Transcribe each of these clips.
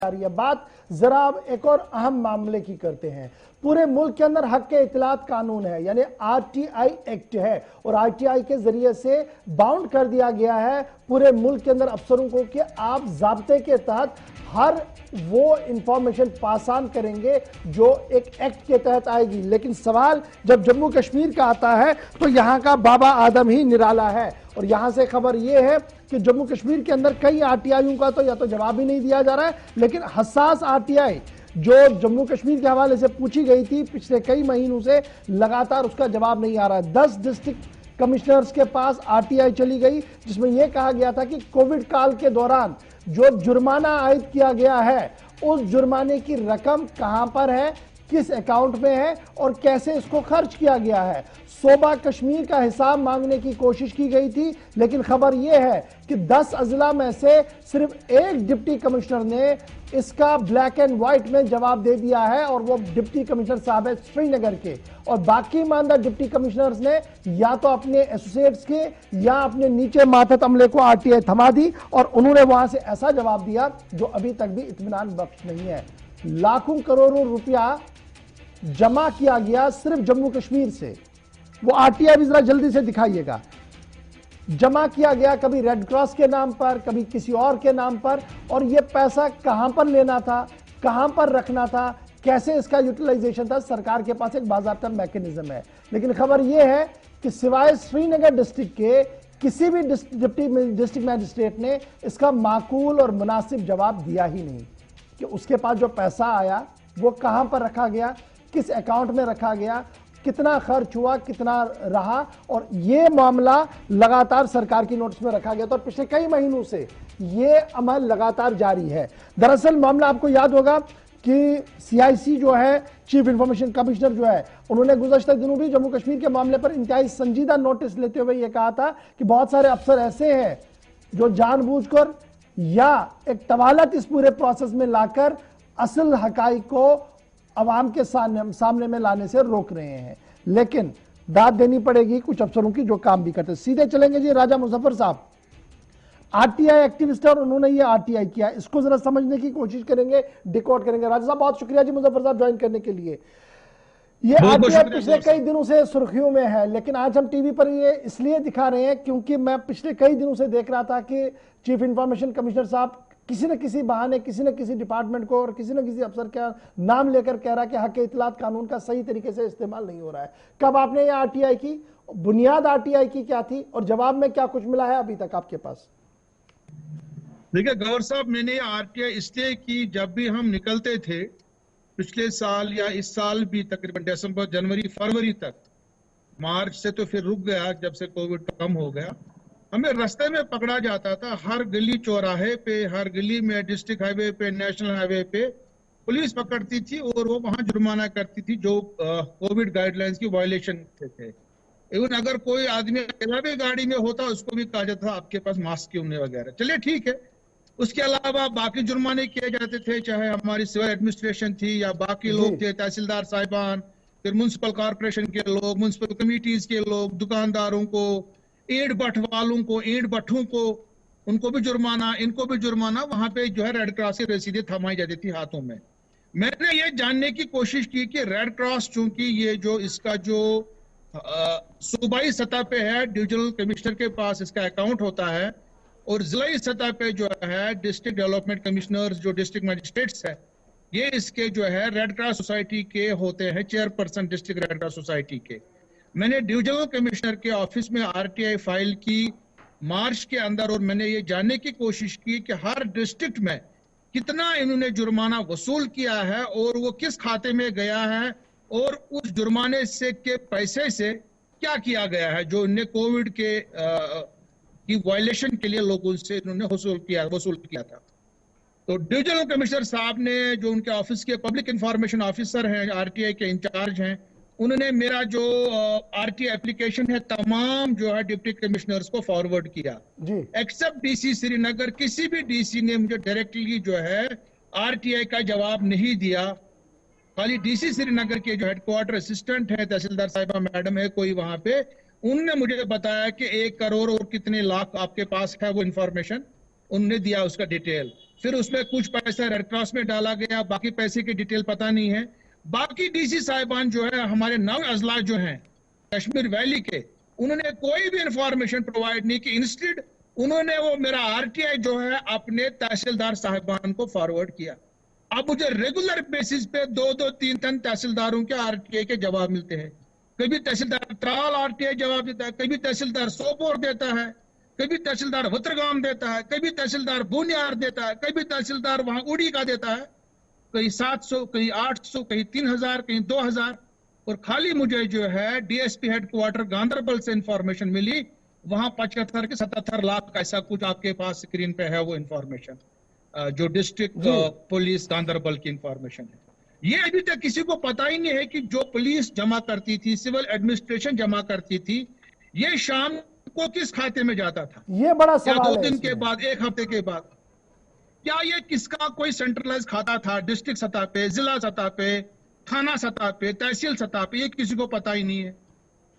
आ रही है। बात जरा अब एक और अहम मामले की करते हैं। पूरे मुल्क के अंदर हक के इतलात कानून है, यानी आरटीआई एक्ट है, और आरटीआई के जरिए से बाउंड कर दिया गया है पूरे मुल्क के अंदर अफसरों को कि आप जाब्ते के तहत हर वो इंफॉर्मेशन पास ऑन करेंगे जो एक एक्ट के तहत आएगी। लेकिन सवाल जब जम्मू कश्मीर का आता है तो यहां का बाबा आदम ही निराला है। और यहां से खबर यह है कि जम्मू कश्मीर के अंदर कई आरटीआईओं का तो या तो जवाब ही नहीं दिया जा रहा है, लेकिन हसास आरटीआई जो जम्मू कश्मीर के हवाले से पूछी गई थी पिछले कई महीनों से, लगातार उसका जवाब नहीं आ रहा है। 10 डिस्ट्रिक्ट कमिश्नर्स के पास आरटीआई चली गई जिसमें यह कहा गया था कि कोविड काल के दौरान जो जुर्माना आयद किया गया है उस जुर्माने की रकम कहां पर है, किस अकाउंट में है और कैसे इसको खर्च किया गया है। सूबा कश्मीर का हिसाब मांगने की कोशिश की गई थी, लेकिन खबर यह है कि 10 अजला में से सिर्फ एक डिप्टी कमिश्नर ने इसका ब्लैक एंड व्हाइट में जवाब दे दिया है, और वो डिप्टी कमिश्नर साहब है श्रीनगर के। और बाकी ईमानदार डिप्टी कमिश्नर्स ने या तो अपने एसोसिएट्स के या अपने नीचे मातहत अमले को आरटीआई थमा दी, और उन्होंने वहां से ऐसा जवाब दिया जो अभी तक भी इत्मीनान बख्श नहीं है। लाखों करोड़ों रुपया जमा किया गया सिर्फ जम्मू कश्मीर से, वो आरटीआई भी जरा जल्दी से दिखाइएगा। जमा किया गया कभी रेड क्रॉस के नाम पर, कभी किसी और के नाम पर, और ये पैसा कहां पर लेना था, कहां पर रखना था, कैसे इसका यूटिलाइजेशन था, सरकार के पास एक बाज़ाब्ता मैकेनिज्म है। लेकिन खबर यह है कि सिवाय श्रीनगर डिस्ट्रिक्ट के किसी भी डिप्टी डिस्ट्रिक्ट मैजिस्ट्रेट ने इसका माकूल और मुनासिब जवाब दिया ही नहीं कि उसके पास जो पैसा आया वो कहां पर रखा गया, किस अकाउंट में रखा गया, कितना खर्च हुआ, कितना रहा। और ये मामला लगातार सरकार की नोटिस में रखा गया था और पिछले कई महीनों से ये अमल लगातार जारी है। दरअसल मामला आपको याद होगा कि सीआईसी जो है, चीफ इंफॉर्मेशन कमिश्नर जो है, उन्होंने गुज़श्ता दिनों भी जम्मू कश्मीर के मामले पर इंतहाई संजीदा नोटिस लेते हुए यह कहा था कि बहुत सारे अफसर ऐसे हैं जो जानबूझकर या एक तवालत इस पूरे प्रोसेस में लाकर असल हकाइक को अवाम के सामने में लाने से रोक रहे हैं। लेकिन दाद देनी पड़ेगी कुछ अफसरों की जो काम भी करते हैं। सीधे चलेंगे जी राजा मुजफ्फर साहब, आरटीआई एक्टिविस्ट और उन्होंने ये आरटीआई किया, इसको जरा समझने की कोशिश करेंगे, डिकोड करेंगे। राजा साहब बहुत शुक्रिया जी मुजफ्फर साहब ज्वाइन करने के लिए। ये आरटीआई पिछले कई दिनों से सुर्खियों में है, लेकिन आज हम टीवी पर ये इसलिए दिखा रहे हैं क्योंकि मैं पिछले कई दिनों से देख रहा था कि चीफ इंफॉर्मेशन कमिश्नर साहब किसी न किसी बहाने किसी न किसी डिपार्टमेंट को और किसी न किसी अफसर का नाम लेकर कह रहा है कि हक के इतलात कानून का सही तरीके से इस्तेमाल नहीं हो रहा है। कब आपने ये आरटीआई की, बुनियाद आरटीआई की क्या थी और जवाब में क्या कुछ मिला है अभी तक आपके पास? देखिए गौर साहब, मैंने आरटीआई इसलिए की, जब भी हम निकलते थे पिछले साल या इस साल भी तकरीबन दिसंबर, जनवरी, फरवरी तक, मार्च से तो फिर रुक गया जब से कोविड कम हो गया, हमें रास्ते में पकड़ा जाता था। हर गली चौराहे पे, हर गली में, डिस्ट्रिक्ट हाईवे पे, नेशनल हाईवे पे पुलिस पकड़ती थी और वो वहां जुर्माना करती थी जो कोविड गाइडलाइंस की वायलेशन थे। इवन अगर कोई आदमी अकेला भी गाड़ी में होता उसको भी कहा जाता था आपके पास मास्क क्यों नहीं वगैरह। चलिए ठीक है। उसके अलावा बाकी जुर्माने किए जाते थे, चाहे हमारी सिविल एडमिनिस्ट्रेशन थी या बाकी लोग थे, तहसीलदार साहिबान, फिर म्युनिसिपल कॉर्पोरेशन के लोग, म्युनिसिपल कमिटीज के लोग, दुकानदारों को, ईंट भट्ट वालों को, ईंट भट्टों को, उनको भी जुर्माना, इनको भी जुर्माना। वहां पे जो है रेड क्रॉस की रसीदें थमाई जाती थी हाथों में। मैंने ये जानने की कोशिश की कि रेड क्रॉस चूंकि ये जो इसका जो सूबाई सतह पे है, डिविजनल कमिश्नर के पास इसका अकाउंट होता है, और जिलाई सतह पे जो है डिस्ट्रिक्ट डेवलपमेंट कमिश्नर्स जो डिस्ट्रिक्ट मजिस्ट्रेट्स है, ये इसके जो है रेड क्रॉस सोसाइटी के होते हैं, chairperson district red cross society के। मैंने डिविजनल कमिश्नर के ऑफिस में आरटीआई फाइल की मार्च के अंदर, और मैंने ये जानने की कोशिश की कि हर डिस्ट्रिक्ट में कितना इन्होंने जुर्माना वसूल किया है और वो किस खाते में गया है, और उस जुर्माने से के पैसे से क्या किया गया है जो इन्हें कोविड के की वायलेशन के लिए लोगों से इन्होंने वसूल किया था। तो डिविजनल कमिश्नर साहब ने, जो उनके ऑफिस के पब्लिक इंफॉर्मेशन ऑफिसर हैं, आरटीआई के इंचार्ज हैं, उन्होंने मेरा जो आरटीआई एप्लीकेशन है तमाम जो है डिप्टी कमिश्नर्स को फॉरवर्ड किया, एक्सेप्ट डीसी श्रीनगर। किसी भी डीसी ने मुझे डायरेक्टली जो है आरटीआई का जवाब नहीं दिया। खाली डीसी श्रीनगर के जो हेडक्वार्टर असिस्टेंट है, तहसीलदार साहिबा मैडम है कोई वहां पे, उनने मुझे बताया कि 1 करोड़ और कितने लाख आपके पास है वो इंफॉर्मेशन, उनने दिया उसका डिटेल। फिर उसमें कुछ पैसा रेड क्रॉस में डाला गया, बाकी पैसे की डिटेल पता नहीं है। बाकी डीसी साहिबान जो है, हमारे 9 अजला जो हैं कश्मीर वैली के, उन्होंने कोई भी इंफॉर्मेशन प्रोवाइड नहीं की। इंस्टेड उन्होंने वो मेरा आरटीआई जो है अपने तहसीलदार साहिबान को फॉरवर्ड किया। अब मुझे रेगुलर बेसिस पे 2-2, 3-3 तहसीलदारों के आरटीआई के जवाब मिलते हैं। कभी तहसीलदार त्राल आरटीआई जवाब देता है, कभी तहसीलदार सोपोर देता है, कभी तहसीलदार वत्रगाम देता है, कभी तहसीलदार बुनियार देता है, कभी तहसीलदार वहां उड़ी का देता है। कहीं 700, कहीं 800, कहीं 3000, कहीं 2000। और खाली मुझे जो है डीएसपी हेडक्वार्टर गांधरबल से इंफॉर्मेशन मिली, वहां 75 के 77 लाख ऐसा कुछ आपके पास स्क्रीन पे है वो इंफॉर्मेशन, जो डिस्ट्रिक्ट पुलिस गांधरबल की इंफॉर्मेशन है। ये अभी तक किसी को पता ही नहीं है कि जो पुलिस जमा करती थी, सिविल एडमिनिस्ट्रेशन जमा करती थी, ये शाम को किस खाते में जाता था, ये बड़ा या सवाल 2 है दिन के इसमें। बाद, 1 हफ्ते के बाद, क्या ये किसका कोई सेंट्रलाइज खाता था डिस्ट्रिक्ट सतह पे, जिला सतह पे, थाना सतह पे, तहसील सतह पे, ये किसी को पता ही नहीं है।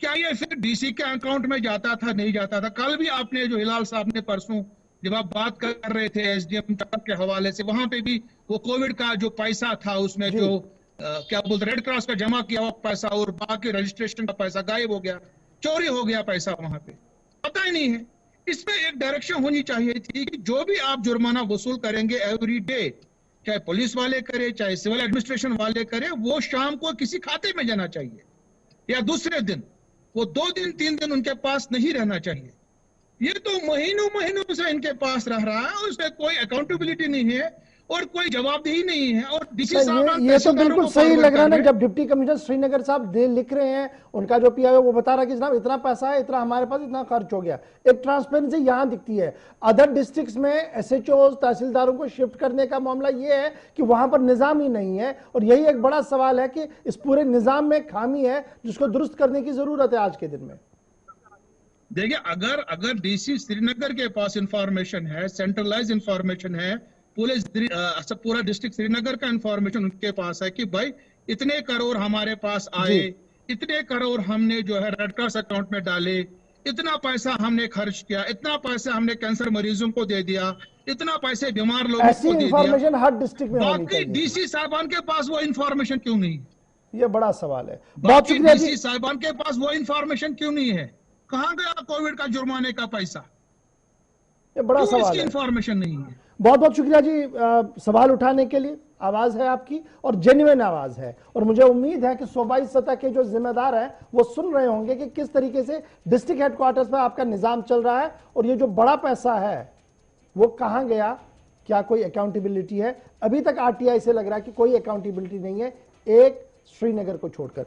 क्या ये फिर डीसी के अकाउंट में जाता था, नहीं जाता था? कल भी आपने जो हिलाल साहब ने परसों जब आप बात कर रहे थे एसडीएम के हवाले से, वहां पे भी वो कोविड का जो पैसा था उसमें जो क्या बोलते रेड क्रॉस का जमा किया हुआ पैसा और बाकी रजिस्ट्रेशन का पैसा गायब हो गया, चोरी हो गया पैसा, वहां पे पता ही नहीं है। इसमें एक डायरेक्शन होनी चाहिए थी कि जो भी आप जुर्माना वसूल करेंगे एवरी डे, चाहे पुलिस वाले करे, चाहे सिविल एडमिनिस्ट्रेशन वाले करे, वो शाम को किसी खाते में जाना चाहिए, या दूसरे दिन, वो 2 दिन 3 दिन उनके पास नहीं रहना चाहिए। ये तो महीनों महीनों से इनके पास रह रहा है, उसमें कोई अकाउंटेबिलिटी नहीं है और कोई जवाबदेही नहीं है। और डीसी साहब ये तो बिल्कुल सही लग रहा है ना, जब डिप्टी कमिश्नर श्रीनगर साहब दे लिख रहे हैं, उनका जो पीआई वो बता रहा है कि जनाब इतना पैसा है, इतना हमारे पास, इतना खर्च हो गया। एक ट्रांसपेरेंसी यहां दिखती है। अदर डिस्ट्रिक्ट्स में एसएचओ तहसीलदारों को शिफ्ट करने का मामला ये है कि वहां पर निजाम ही नहीं है, और यही एक बड़ा सवाल है कि इस पूरे निजाम में खामी है जिसको दुरुस्त करने की जरूरत है आज के दिन में। देखिए, अगर डीसी श्रीनगर के पास इंफॉर्मेशन है, सेंट्रलाइज इंफॉर्मेशन है, पूरा डिस्ट्रिक्ट श्रीनगर का इंफॉर्मेशन उनके पास है कि भाई इतने करोड़ हमारे पास आए, इतने करोड़ हमने जो है रेड क्रॉस अकाउंट में डाले, इतना पैसा हमने खर्च किया, इतना पैसा हमने कैंसर मरीजों को दे दिया, इतना पैसे बीमार लोगों को दे दिया, हर डिस्ट्रिक्ट में बाकी डीसी साहबान के पास वो इंफॉर्मेशन क्यों नहीं? ये बड़ा सवाल है। बाकी डीसी साहबान के पास वो इंफॉर्मेशन क्यों नहीं है? कहां गया कोविड का जुर्माने का पैसा? ये बड़ा सवाल है, इंफॉर्मेशन नहीं है। बहुत बहुत शुक्रिया जी सवाल उठाने के लिए। आवाज है आपकी और जेन्युइन आवाज है, और मुझे उम्मीद है कि सूबाई सतह के जो जिम्मेदार हैं वो सुन रहे होंगे कि किस तरीके से डिस्ट्रिक्ट हेडक्वार्टर्स पर आपका निजाम चल रहा है, और ये जो बड़ा पैसा है वो कहां गया, क्या कोई अकाउंटेबिलिटी है? अभी तक आरटीआई से लग रहा है कि कोई अकाउंटेबिलिटी नहीं है, एक श्रीनगर को छोड़कर।